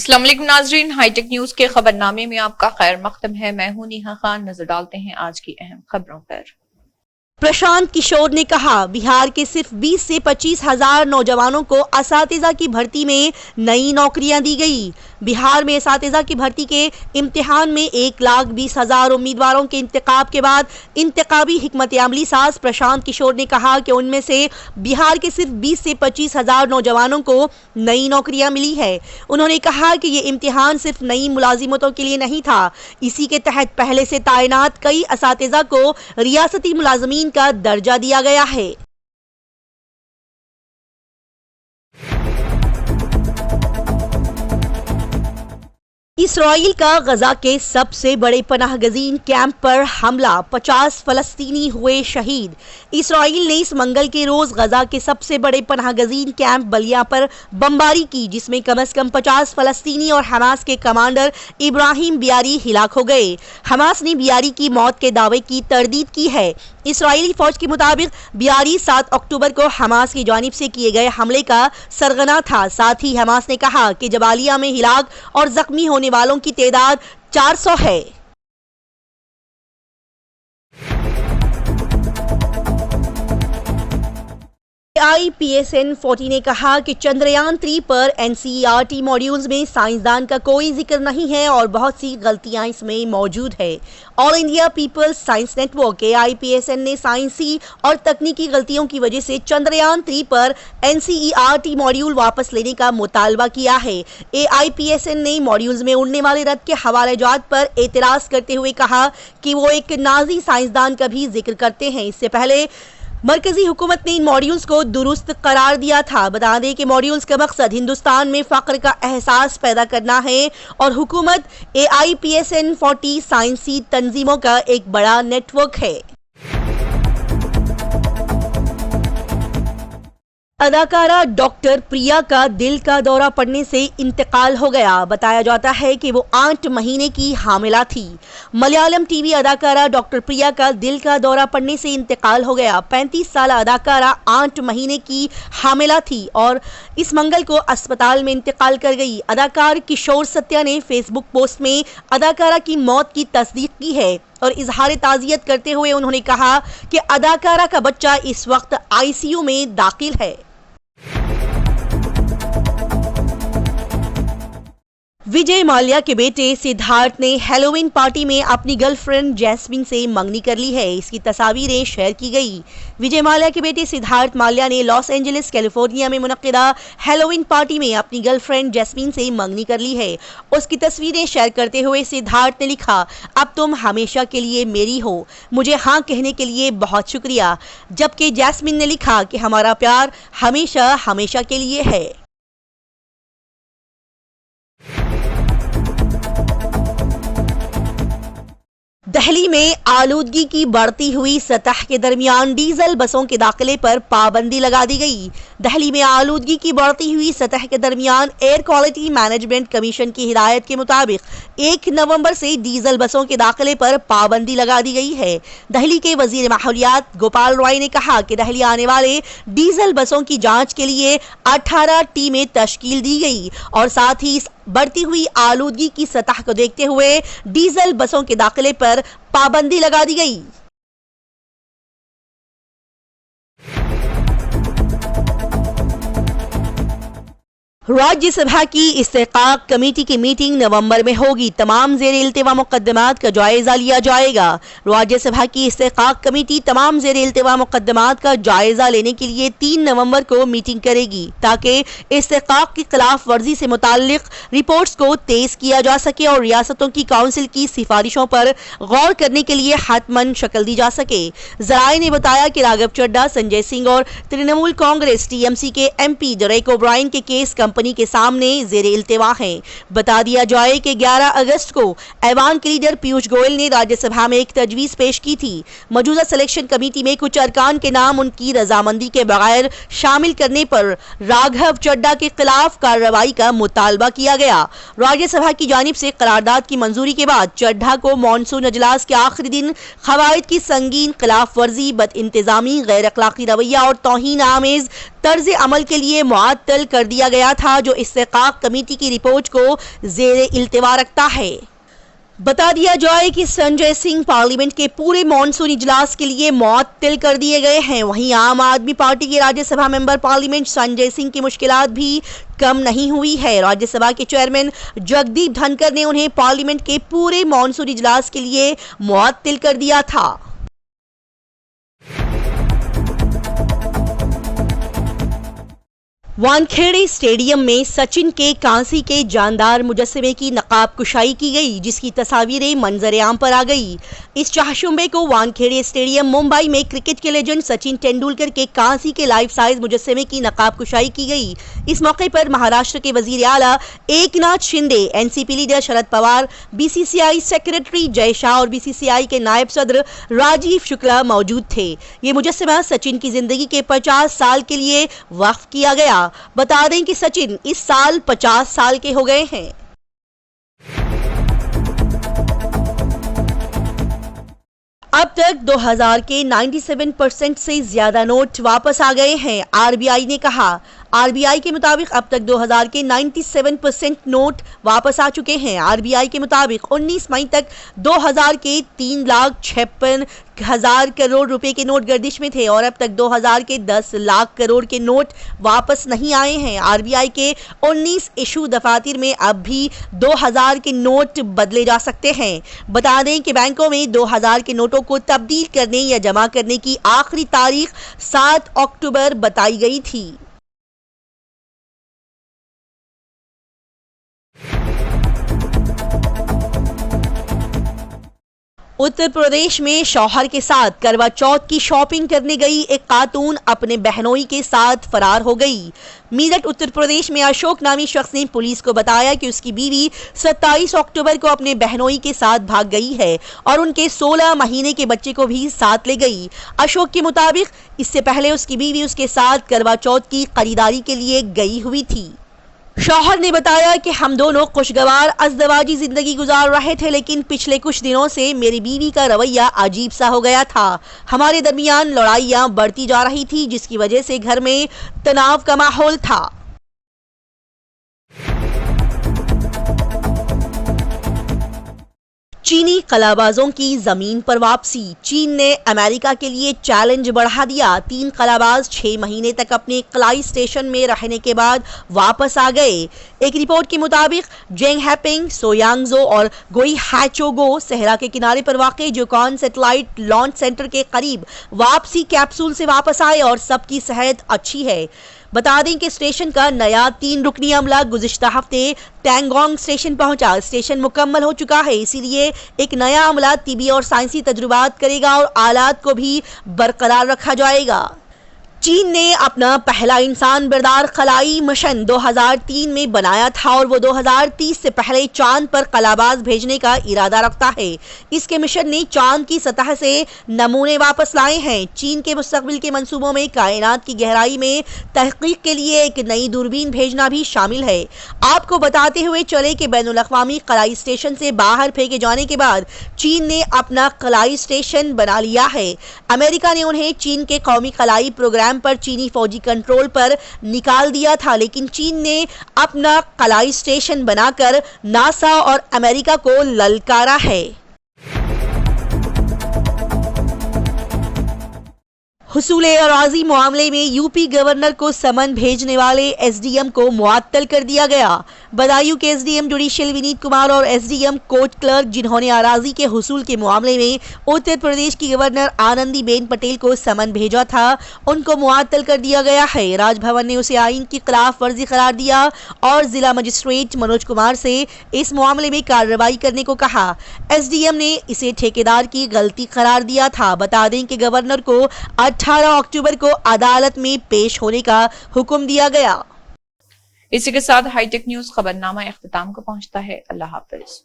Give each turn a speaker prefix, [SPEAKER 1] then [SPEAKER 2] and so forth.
[SPEAKER 1] अस्सलाम वालेकुम नाजरीन, हाईटेक न्यूज के खबरनामे में आपका खैर मकदम है। मैं हूं नेहा खान। नजर डालते हैं आज की अहम खबरों पर।
[SPEAKER 2] प्रशांत किशोर ने कहा, बिहार के सिर्फ 20 से 25 हजार नौजवानों को असातिज़ा की भर्ती में नई नौकरियां दी गई। बिहार में असातिज़ा की भर्ती के इम्तिहान में 1,20,000 उम्मीदवारों के इंतखाब के बाद इंतखाबी हिकमत अमली साज प्रशांत किशोर ने कहा कि उनमें से बिहार के सिर्फ 20 से 25 हजार नौजवानों को नई नौकरियां मिली है। उन्होंने कहा कि ये इम्तिहान सिर्फ नई मुलाजिमतों के लिए नहीं था, इसी के तहत पहले से तैनात कई असातिज़ा को रियासती मुलाजमीन का दर्जा दिया गया है। इसराइल का गजा के सबसे बड़े पनाहगजीन कैंप पर हमला, 50 फलस्तीनी हुए शहीद। इसराइल ने इस मंगल के रोज गजा के सबसे बड़े पनाहगजीन कैंप बलिया पर बमबारी की, जिसमें कम से कम 50 फलस्तीनी और हमास के कमांडर इब्राहिम बियारी हिलाक हो गए। हमास ने बियारी की मौत के दावे की तरदीद की है। इसराइली फौज के मुताबिक बियारी 7 अक्टूबर को हमास की जानिब से किए गए हमले का सरगना था। साथ ही हमास ने कहा कि जबालिया में हिलाक और जख्मी होने वालों की तादाद 400 है। IPSN 40 ने कहा कि चंद्रयान 3 पर NCERT मॉड्यूल्स में साइंसदान का कोई जिक्र नहीं है और बहुत सी गलतियां इसमें मौजूद है। All India people's science network AIPSN ने साइंसी और तकनीकी गलतियों की वजह से चंद्रयान 3 पर NCERT मॉड्यूल वापस लेने का मुतालबा किया है। AIPSN ने मॉड्यूल्स में उड़ने वाले रथ के हवालेजात पर एतराज करते हुए कहा कि वो एक नाजी साइंसदान का भी जिक्र करते हैं। इससे पहले मरकजी हुकूमत ने इन मॉड्यूल्स को दुरुस्त करार दिया था। बता दें कि मॉड्यूल्स का मकसद हिंदुस्तान में फ़ख्र का एहसास पैदा करना है और हुकूमत AIPSN 40 साइंसी तंजीमों का एक बड़ा नेटवर्क है। अदाकारा डॉक्टर प्रिया का दिल का दौरा पड़ने से इंतकाल हो गया। बताया जाता है कि वो 8 महीने की हामिला थी। मलयालम टीवी अदाकारा डॉक्टर प्रिया का दिल का दौरा पड़ने से इंतकाल हो गया। 35 साल अदाकारा 8 महीने की हामिला थी और इस मंगल को अस्पताल में इंतकाल कर गई। अदाकार किशोर सत्या ने फेसबुक पोस्ट में अदाकारा की मौत की तस्दीक की है और इजहार ताज़ियत करते हुए उन्होंने कहा कि अदाकारा का बच्चा इस वक्त ICU में दाखिल है। विजय माल्या के बेटे सिद्धार्थ ने हैलोवीन पार्टी में अपनी गर्लफ्रेंड जैस्मिन से मंगनी कर ली है। इसकी तस्वीरें शेयर की गई। विजय माल्या के बेटे सिद्धार्थ माल्या ने लॉस एंजलिस कैलिफोर्निया में मुनक्किदा हैलोवीन पार्टी में अपनी गर्लफ्रेंड जैस्मिन से मंगनी कर ली है। उसकी तस्वीरें शेयर करते हुए सिद्धार्थ ने लिखा, अब तुम हमेशा के लिए मेरी हो, मुझे हाँ कहने के लिए बहुत शुक्रिया। जबकि जैस्मिन ने लिखा कि हमारा प्यार हमेशा हमेशा के लिए है। दिल्ली में आलूदगी की बढ़ती हुई सतह के दरमियान डीजल बसों के दाखिले पर पाबंदी लगा दी गई। दिल्ली में आलूदगी की बढ़ती हुई सतह के दरमियान एयर क्वालिटी मैनेजमेंट कमीशन की हिदायत के मुताबिक 1 नवंबर से डीजल बसों के दाखिले पर पाबंदी लगा दी गई है। दिल्ली के वजीर माहौलियात गोपाल रॉय ने कहा कि दिल्ली आने वाले डीजल बसों की जाँच के लिए 18 टीमें तश्कील दी गई और साथ ही बढ़ती हुई आलूदगी की सतह को देखते हुए डीजल बसों के दाखिले पर पाबंदी लगा दी गई। राज्यसभा की इस्तेकाक कमेटी की मीटिंग नवंबर में होगी। तमाम ज़ेर-ए-इल्तिवा मुकद्दमात का जायजा लिया जाएगा। राज्यसभा की इस्तेकाक कमेटी तमाम ज़ेर-ए-इल्तिवा मुकद्दमात का जायजा लेने के लिए 3 नवंबर को मीटिंग करेगी ताकि इस्तेकाक की खिलाफ वर्जी से मुताल्लिक रिपोर्ट्स को तेज किया जा सके और रियासतों की काउंसिल की सिफारिशों पर गौर करने के लिए हतमन शक्ल दी जा सके। जराए ने बताया कि राघव चड्ढा, संजय सिंह और तृणमूल कांग्रेस TMC के MP डेरेक ओब्रायन के केस कंपनी के सामने ज़ेर-ए-इल्तिवा हैं। बता दिया जाए कि 11 अगस्त को ऐवान के लीडर पीयूष गोयल ने राज्यसभा में एक तजवीज़ पेश की थी। मौजूदा सिलेक्शन कमेटी में कुछ अरकान के नाम उनकी रजामंदी के बगैर शामिल करने पर राघव चड्ढा के खिलाफ कार्रवाई का मुतालबा किया गया। राज्यसभा की जानिब से करारदाद की मंजूरी के बाद चड्ढा को मॉनसून अजलास के आखिरी दिन खवायद की संगीन खिलाफ वर्जी, बदइंतजामी, गैर अखलाकी रवैया और तौहीन आमेज तर्ज अमल के लिए मुअत्तल कर दिया गया था। था, जो इस्तेकाक कमेटी की रिपोर्ट को जेर इल्तिवा रखता है। बता दिया जाए कि संजय सिंह पार्लियामेंट के पूरे मॉनसून इजलास के लिए मुअत्तल कर दिए गए हैं। वहीं आम आदमी पार्टी के राज्यसभा मेंबर पार्लियामेंट संजय सिंह की मुश्किलात भी कम नहीं हुई है। राज्यसभा के चेयरमैन जगदीप धनखड़ ने उन्हें पार्लियामेंट के पूरे मॉनसून इजलास के लिए मुअत्तल कर दिया था। वानखेड़े स्टेडियम में सचिन के कांसी के जानदार मुजस्समे की नकाब कुशाई की गई, जिसकी तस्वीरें मंजर आम पर आ गई। इस चाहशुम्बे को वानखेड़े स्टेडियम मुंबई में क्रिकेट के लेजेंड सचिन तेंदुलकर के कांसी के लाइफ साइज मुजस्समे की नकाब कुशाई की गई। इस मौके पर महाराष्ट्र के वजीर आला Eknath Shinde, NCP leader Sharad Pawar, BCCI secretary Jay Shah और बीसीसीआई के नायब सदर राजीव शुक्ला मौजूद थे। ये मुजस्समा सचिन की जिंदगी के 50 साल के लिए वक्फ किया गया। बता दें कि सचिन इस साल 50 साल के हो गए हैं। अब तक 2000 के 97% से ज्यादा नोट वापस आ गए हैं, आरबीआई ने कहा। आरबीआई के मुताबिक अब तक 2000 के 97% नोट वापस आ चुके हैं। आरबीआई के मुताबिक 19 मई तक 2000 के 3,56,000 करोड़ रुपए के नोट गर्दिश में थे और अब तक 2000 के 10 लाख करोड़ के नोट वापस नहीं आए हैं। आरबीआई के 19 इशू दफातर में अब भी 2000 के नोट बदले जा सकते हैं। बता दें कि बैंकों में 2000 के नोटों को तब्दील करने या जमा करने की आखिरी तारीख 7 अक्टूबर बताई गई थी। उत्तर प्रदेश में शौहर के साथ करवा चौथ की शॉपिंग करने गई एक खातून अपने बहनोई के साथ फरार हो गई। मीरठ उत्तर प्रदेश में अशोक नामी शख्स ने पुलिस को बताया कि उसकी बीवी 27 अक्टूबर को अपने बहनोई के साथ भाग गई है और उनके 16 महीने के बच्चे को भी साथ ले गई। अशोक के मुताबिक इससे पहले उसकी बीवी उसके साथ करवा चौथ की खरीदारी के लिए गई हुई थी। शौहर ने बताया कि हम दोनों खुशगवार अज़दवाजी जिंदगी गुजार रहे थे, लेकिन पिछले कुछ दिनों से मेरी बीवी का रवैया अजीब सा हो गया था। हमारे दरमियान लड़ाइयां बढ़ती जा रही थी, जिसकी वजह से घर में तनाव का माहौल था। चीनी कलाबाजों की जमीन पर वापसी। चीन ने अमेरिका के लिए चैलेंज बढ़ा दिया। 3 कलाबाज 6 महीने तक अपने कलाई स्टेशन में रहने के बाद वापस आ गए। एक रिपोर्ट के मुताबिक जेंग हैपिंग, सोयांगजो और गोई हैचोगो सहरा के किनारे पर वाक़ जोकॉन सैटेलाइट लॉन्च सेंटर के करीब वापसी कैप्सूल से वापस आए और सबकी सेहत अच्छी है। बता दें कि स्टेशन का नया 3 रुकनी अमला गुज़िश्ता हफ्ते टैंगोंग स्टेशन पहुंचा। स्टेशन मुकम्मल हो चुका है, इसीलिए एक नया अमला तिबी और साइंसी तजुर्बात करेगा और आलात को भी बरकरार रखा जाएगा। चीन ने अपना पहला इंसान बरदार खलाई मिशन 2003 में बनाया था और वो 2030 से पहले चांद पर कलाबाज भेजने का इरादा रखता है। इसके मिशन ने चांद की सतह से नमूने वापस लाए हैं। चीन के मुस्तकबिल के मंसूबों में कायनात की गहराई में तहकीक के लिए एक नई दूरबीन भेजना भी शामिल है। आपको बताते हुए चले कि बैनुल अक़वामी खलाई स्टेशन से बाहर फेंके जाने के बाद चीन ने अपना खलाई स्टेशन बना लिया है। अमेरिका ने उन्हें चीन के कौमी खलाई प्रोग्राम पर चीनी फौजी कंट्रोल पर निकाल दिया था, लेकिन चीन ने अपना खलाई स्टेशन बनाकर नासा और अमेरिका को ललकारा है। हुसूले अराजी मामले में यूपी गवर्नर को समन भेजने वाले एसडीएम को मुअत्तल कर दिया गया। बदायूं के एसडीएम जुडिशियल विनीत कुमार और एसडीएम कोर्ट क्लर्क जिन्होंने अराजी के हुसूल के मामले में उत्तर प्रदेश की गवर्नर आनंदीबेन पटेल को समन भेजा था, उनको मुअत्तल कर दिया गया है। राजभवन ने उसे आइन की खिलाफ वर्जी करार दिया और जिला मजिस्ट्रेट मनोज कुमार से इस मामले में कार्रवाई करने को कहा। एसडीएम ने इसे ठेकेदार की गलती करार दिया था। बता दें कि गवर्नर को 18 अक्टूबर को अदालत में पेश होने का हुक्म दिया गया।
[SPEAKER 1] इसी के साथ हाईटेक न्यूज खबरनामा इख्तिताम को पहुंचता है। अल्लाह हाफिज।